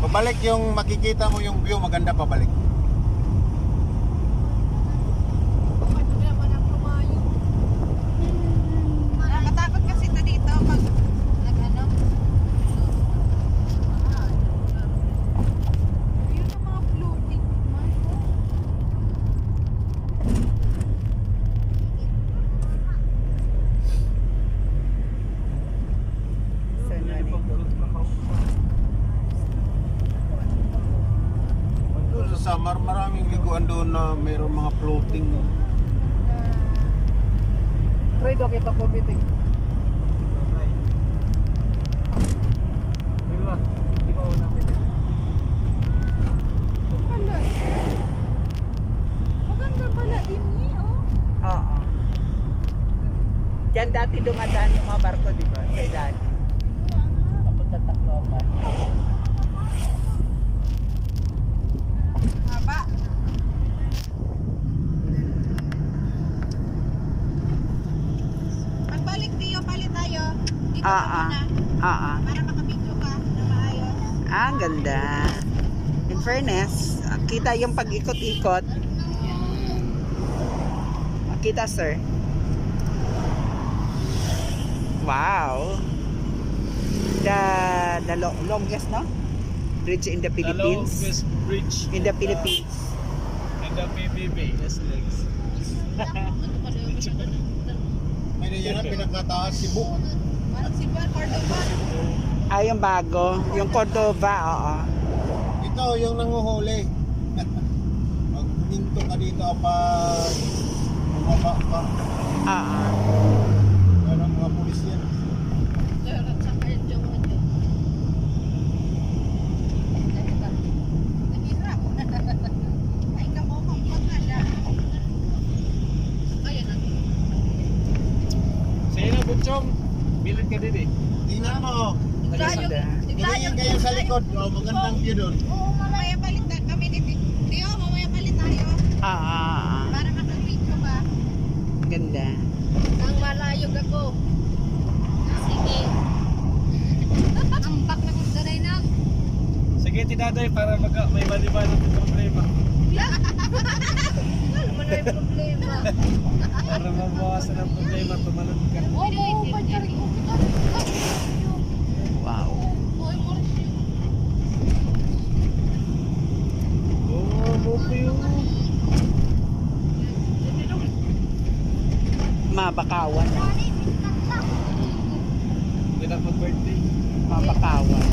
Pabalik yung makikita mo yung view, maganda pabalik. maraming liguan doon na mayroong mga floating. Try daw kita po meeting. Diba? Di ba una meeting? Maganda pala din niya, oh. Oo. Diyan dati dumadaan yung mga barko, di ba? Sa dati. Papunta Tacloban. Haba. Pagbalik Tio, palit tayo. Dito ka muna. Para makabidyo ka na maayos. Ang ganda. In fairness, kita yung pag-ikot-ikot. Kita, sir. Wow. The longest, no? Bridge in the Philippines. The longest bridge In the Philippines. in the PBB. Yes, legs. May yan ang pinakataas Cebu. Parang si Bar Cordova. Ah, yung bago. Yung Cordova, oo. Ito yung nanguhuli. Pag huminto ka dito pa bumaba ka. Oo. Meron mga pulis yan. Lorot sa kayo, jowa niyo. Nahirap. Ay, kamukang pagkala. Ayan na. Sa'yo na, Butchong. Bilit ka din eh. Tingnan mo. Maganda. Tingnan kayo sa likod. Oh, magandang view doon. Oo, mamaya palit na kami ni Tio. Mamaya palit tayo. Para makabidyo ka. Ganda. Ang malayog ako. Sige. Ambak na kung sanay na. Sige, tinaday para may bali-bali ng problema. Wala mo na may problema. Para mabawasan ang problema, tumalon ka. Oo, pagkari. Wow. Oy, Morsi. Oo, buko yun. Mabakawan. Hindi na mag-birthday. Mabakawan.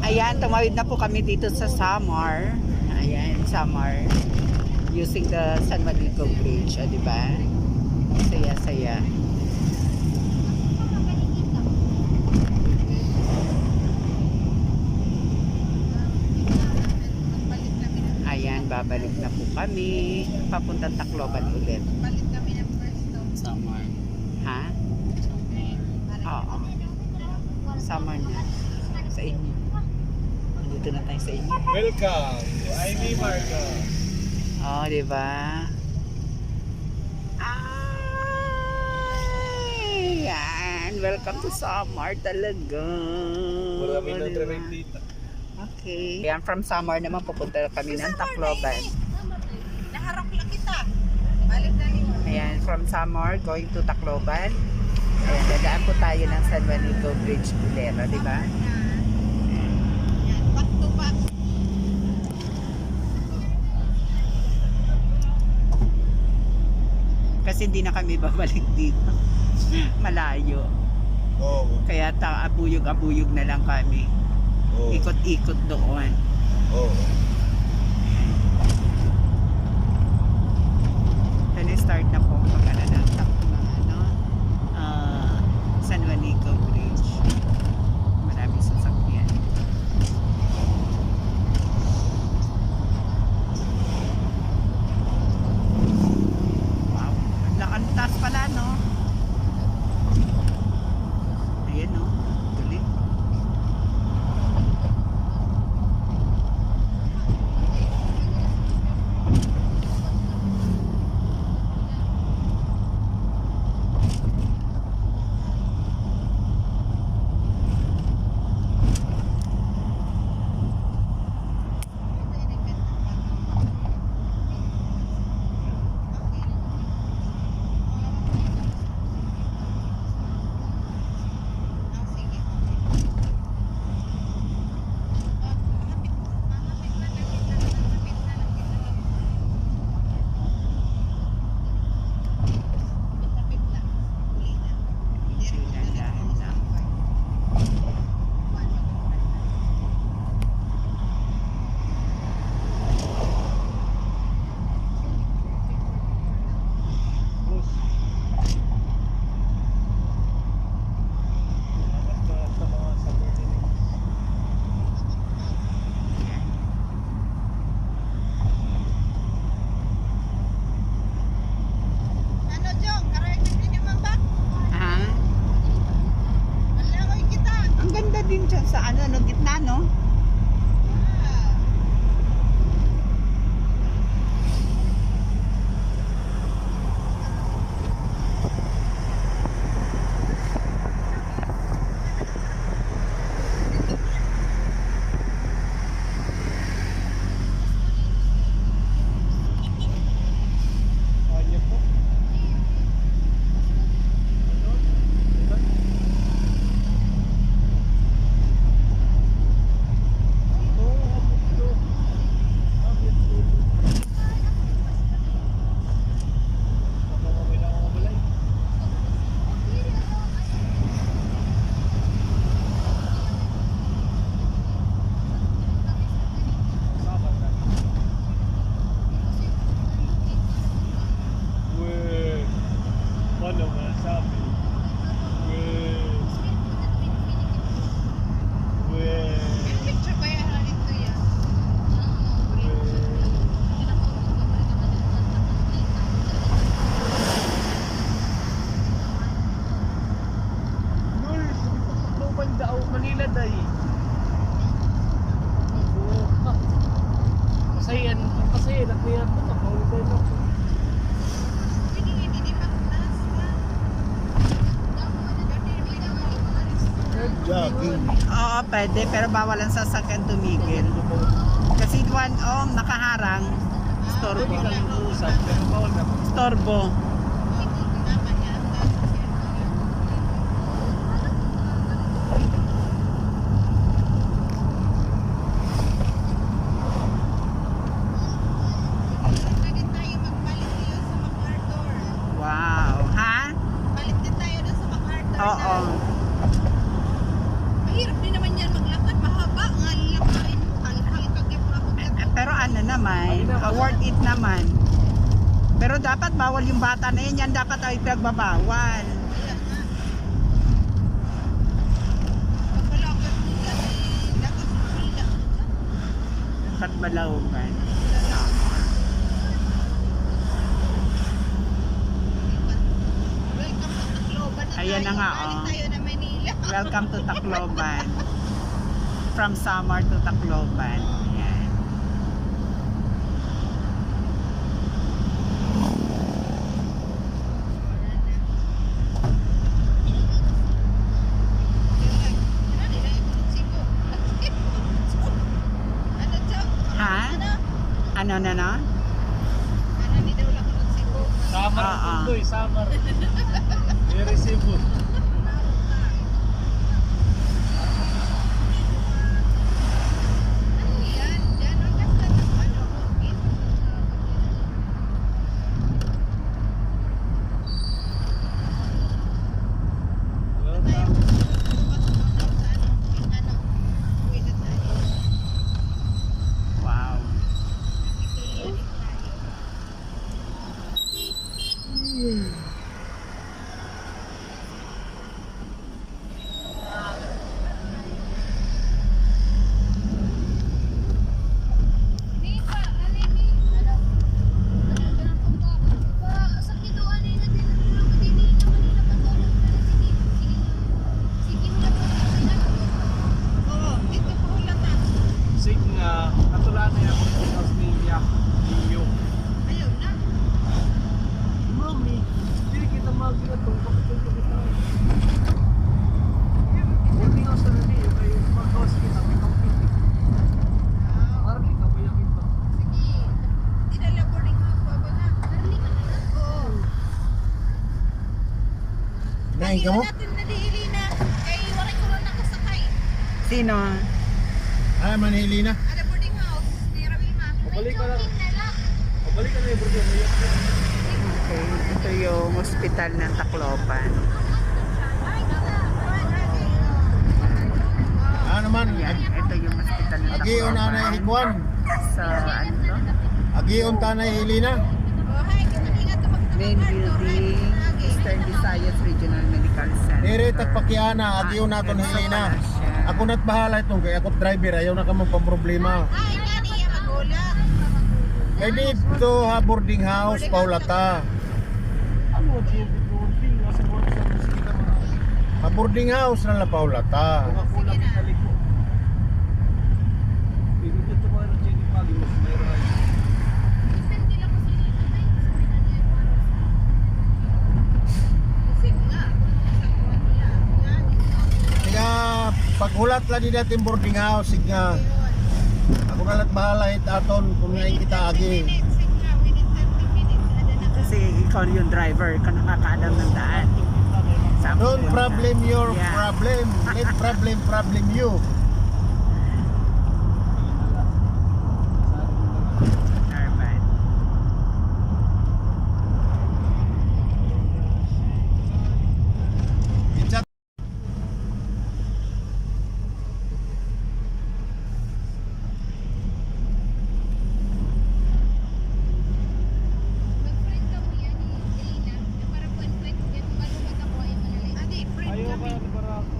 Ayan, tumawid na po kami dito sa Samar. Ayan, Samar. Using the San Juanico Bridge, di ba? Saya-saya. Ayan, babalik na po kami. Papuntang Tacloban ulit. Palit kami ng first Samar. Ha? Oo. Samar na. Sa inyo. Dito na tayo sa inyo. Welcome to Ivy Marcos. Oh, di ba? Ay, yan. Welcome to Samar talaga. Marami na Di ba? direct dito. Okay. Yan, from Samar naman pupunta kami ng Tacloban. Naharap lang kita. Balik na rin. Ayan, from Samar going to Tacloban. Ayan, dadaan po tayo ng San Juanico Bridge Bulero, di ba? Yan, back to back. Kasi hindi na kami babalik dito. Malayo. Oo. Kaya abuyog-abuyog na lang kami. Oo. Ikot-ikot doon. Oo. Start na po pagkakalatak ng San Juanico Bridge. Maraming sasakyan. Wow, ang taas pala, no? Ayan, no? Galing. Sige, hindi di magtas ba? Jogging. Oo, pwede, pero bawal ang sasakyan tumigil. Kasi nakaharang. Storbo. Storbo. Pwede tayo magpalit dito sa MacArthur. Wow. Ha? Palit din tayo doon sa MacArthur. Oo. Mahirap din naman yan maglakad. Mahaba. Nga lakarin. Halkag yung mga Pero ano naman, worth it naman. Pero dapat bawal yung bata na yan. Yan dapat ay pinagbabawal. Kaya nga. Pagkalakad nila dapat sumila. Katbalaugan. Welcome to Tacloban na Ayan tayo. na nga, Balik oh. tayo na Manila. Welcome to Tacloban. From Samar to Tacloban. Yan. Ha? Ano na na? Samar Oo. ang tuloy, Samar. Very simple. Wow. Sige nga, katulaan na yung Pilipinas niya. Iyo. Mami, hindi kita magkita itong pakitulog kita. Hindi nga sa nabi, kayo mag-house kita, may compete. Parang kita ba yung kita? Nahin ka mo? Sino? Ah, Manili na. Pabalik ka na. Pabalik ka na yung burger. Okay, ito yung hospital ng Tacloban. Ah, naman. Yan, ito yung hospital ng Agiyon na Tacloban. hikwan. Sa ano to? Agiyon tanay Hilina. Main building, Eastern Visayas Regional Medical Center. Dire tagpakiana, agiyon naton Hilina. Ako na't bahala itong kaya ako driver, ayaw na ka magpaproblema. Kaya dito ha, boarding house, Paulata. Ano, GMP boarding? Nasa boarding sa musika mga. Ha, boarding house na la Paulata. Mga kulang italiko. Pwede dito mga ng GMP pagi, mas mayroon. Kaya paghulat lang din natin boarding house, nga. Ako na lang bahala hit aton kung ngayon kita agi. Kasi ikaw yung driver, ikaw nakakaalam ng daan. Saan Don't pupunta? problem your Yeah. problem. Let problem you. Alright. It's a- Ayaw ka, para ako.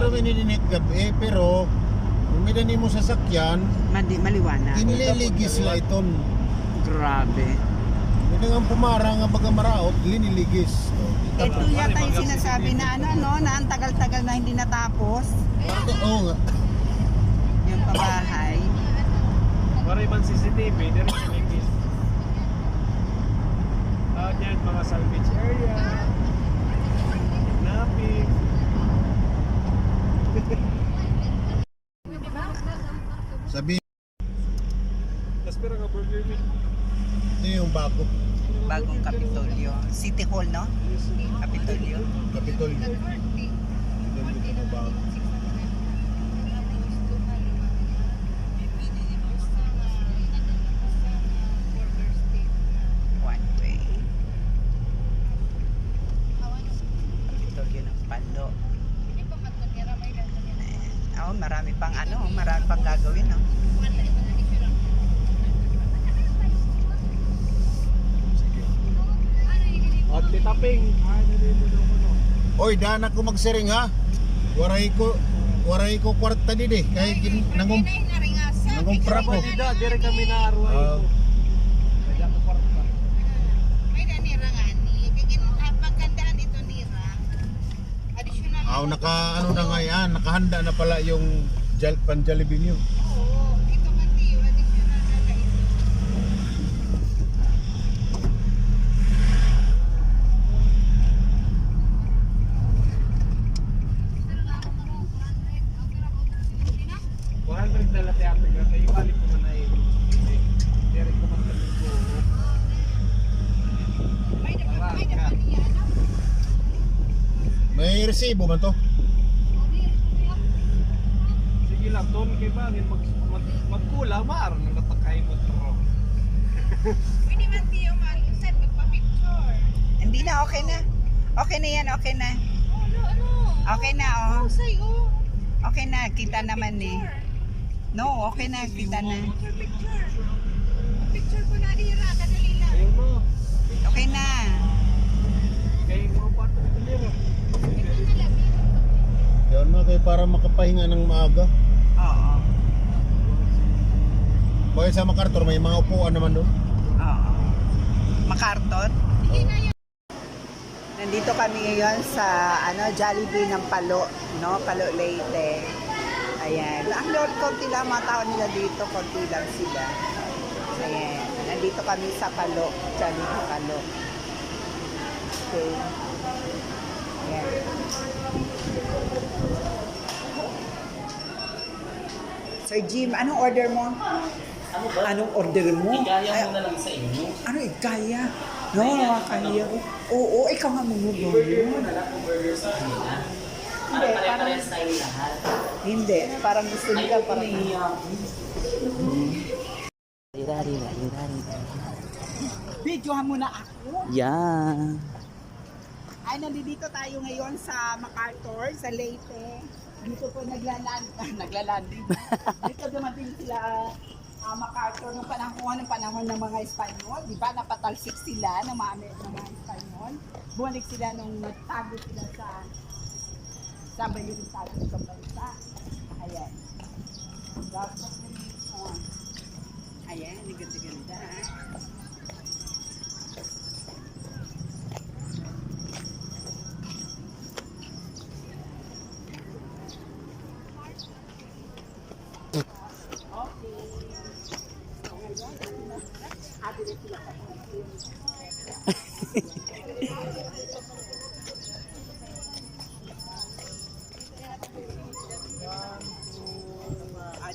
Pero mininit gabi, pero kung minani mo sasakyan, Maliwanag. inililigis la iton. Grabe. Hindi nga pumara nga baga maraot, liniligis. Ito yata yung sinasabi na na ang tagal-tagal na hindi natapos. Oo nga. Yung pabahay. Para ibang CCTV, dire sa Ligis. Diyan mga salvage area. Kidnapping. Sabi, Tapos pero ka Burger King. ito yung bago. Bagong Kapitolyo. City Hall, no? Kapitolyo. Kapitol. Ito yung bago. One way. Kapitolyo ng Palo. Marami pang marami pang gagawin, no? Oddly tapping. Oy, daan ako magsiring ha. Waray ko kwarta din eh. Kaya nangumpra ko. Hindi, dire kami na arway ko. Kaya ko kwarta. Ano na nga yan, nakahanda na pala yung pan-Jollibee niyo. $100 teatro ka kayo balik ko man ay dire ko man kami ko. May resibo man to. Sige lang, doon kay bangin magkulang maar nang natakay mo tro. Hindi na, okay na. Okay na yan, okay na. Okay na, oh. Okay na, kita naman eh. No, okay na, kita na. Ayun mo. Okay na. Kaya mga pato ko nila. Yan na kayo para makapahinga ng maaga. Oo. Kaya sa MacArthur may mga upuan naman doon. Oo. MacArthur? Nandito kami ngayon sa Jollibee ng Palo, no? Palo Leyte. Ayan. Ang Lord, konti lang mga tao nila dito, konti lang sila. Ayan. Nandito kami sa Palo, Jollibee Palo. Okay. Ayan. Sir Jim, anong order mo? Anong order mo? Igaya mo na lang sa inyo. Ano igaya? No, kaya. Oo, ikaw nga muna ba yun? Na lang kung burger sa kanila. Hindi, Para parang, pare-pares tayo lahat. hindi, parang gusto nila, parang, videohan mo na ako. Yeah. Ay, nandito tayo ngayon sa MacArthur, sa Leyte. Dito po naglalanding. Dito dumating sila MacArthur ng panahon ng mga Espanyol. Di ba, napatalsik sila ng mga Espanyol. Bumalik sila nung nagtago sila sa bayong tago sa bansa. Ayan. Ayan, ganda-ganda.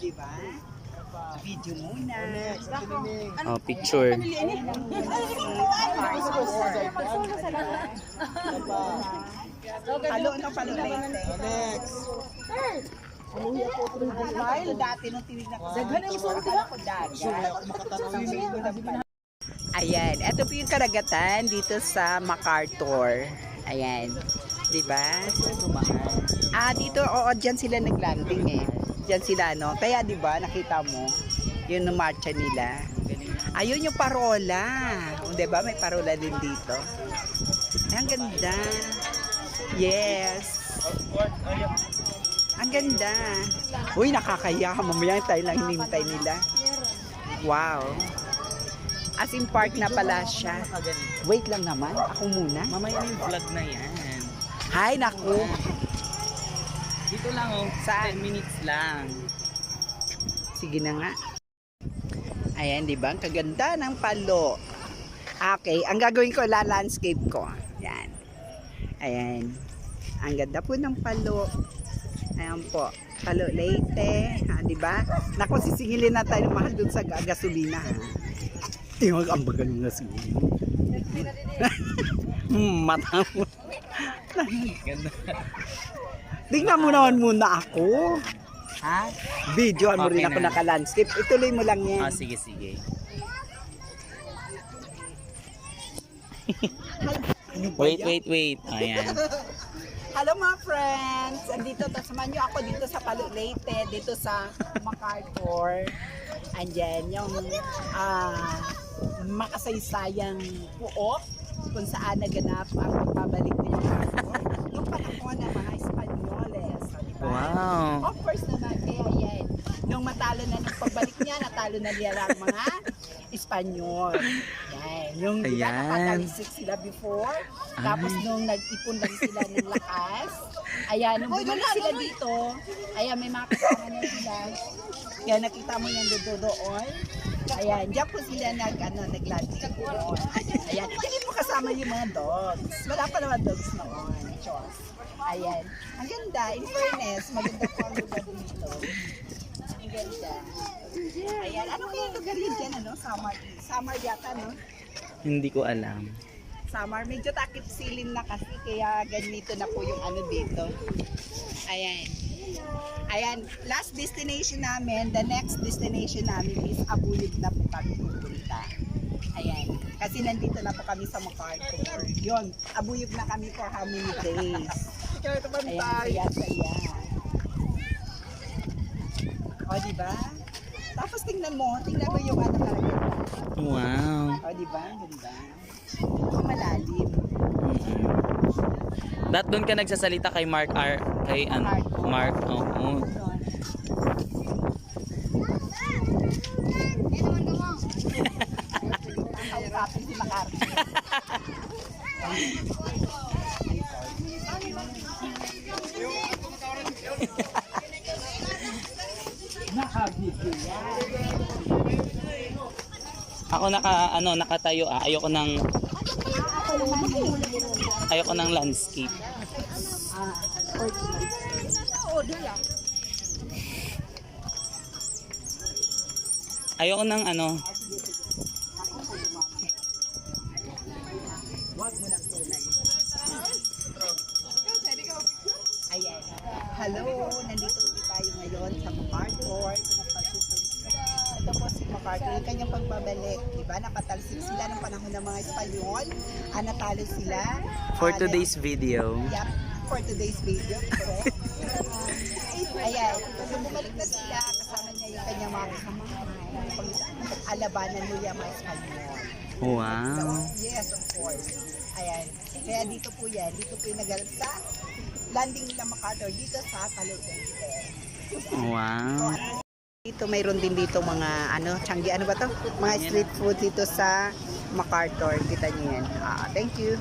Diba? Video muna. Oh, picture. Palo na palo Leyte. Next. Smile, dati nung tinignan ko. Akala ko dagat. Ayan, ito po yung karagatan dito sa MacArthur. Ayan, di ba? Dito, oo, dyan sila naglanding eh. Dyan sila, no? Kaya di ba, nakita mo, yun yung marcha nila. Ayun yung parola. Di ba, may parola din dito. Ay, ang ganda. Yes. Ang ganda. Uy, nakakaya. Mamaya tayo lang hinintay nila. Wow. As in park na pala siya. Wait lang naman. Ako muna. Mamaya yung vlog na yan. Hay, naku. Dito lang oh. Saan? 10 minutes lang. Sige na nga. Ayan, di ba? Ang kaganda ng palo. Okay, ang gagawin ko, landscape ko. Yan. Ayan. Ang ganda po ng palo. Ayan po. Palo Leyte. Ha, di ba? Naku, sisingilin na tayo mahal dun sa gasolina. Ha? Tingnan ang bagal ng gasolina. Mata mo. Ganda. Tingnan mo naman muna ako. Ha? Videoan mo rin Okay ako na. naka-landscape. Ituloy mo lang yan. Ah, sige, sige. Ano ba Wait, yan? wait, wait. Ayan. Hello mga friends! Andito, tasman nyo ako dito sa Palo Leyte, dito sa MacArthur. Andyan yung makasaysayang puok kung saan naganap ang pagbabalik ni MacArthur. Yung panahon ng mga Espanyoles. Diba? Wow. Of course naman, kaya yan. Nung matalo na ng pagbalik niya, natalo na nila ang mga Espanyol. Yan. Yung diba, Ayan. nakatalisik sila before. Tapos nung nag-ipon lang sila ng lakas. Ayan, nung bumalik sila dito, ayan, may mga kasama na sila. Kaya nakita mo yung doon. Ayan, diyan po sila naglanding doon. Ayan, hindi mo kasama yung mga dogs. Wala pa naman dogs noon. Diyos. Ayan. Ang ganda, in fairness, maganda po ang lugar dito. Ang ganda. Ayan, ano kaya lugar yun dyan, ano? Samar yata, no? Hindi ko alam. Samar, medyo takip silin na kasi, kaya ganito na po yung ano dito. Ayan. Ayan, last destination namin, the next destination namin is Abuyog na po kami pupunta. Ayan, kasi nandito na po kami sa MacArthur. Yun, Abuyog na kami for how many days? Ayan, saya. O, diba? Tapos tingnan mo yung ano talaga. Wow. O, diba? Ganda. Ang malalim. Dat doon ka nagsasalita kay Mark R. Kay Mark. Oo. Ang kausapin si MacArthur. Ako nakatayo ayoko ng landscape. Ayoko ng Ayan. Hello, nandito ulit tayo ngayon sa MacArthur. Ito po si MacArthur, yung kanyang pagbabalik. Diba? Napatalsik sila ng panahon ng mga Espanyol. Natalo sila. For today's video. Yep, for today's video. Correct. Ayan, yung bumalik na sila, kasama niya yung kanyang mga kasamahan. Alabanan nila mga Espanyol. Wow. Yes, of course. Ayan. Kaya dito po yan. Dito po yung nagalsa. Landing nila MacArthur dito sa Palo Leyte. Wow. Dito mayroon din dito mga Changi, ano ba to? Mga street food dito sa MacArthur. Kita niyo yan. Thank you.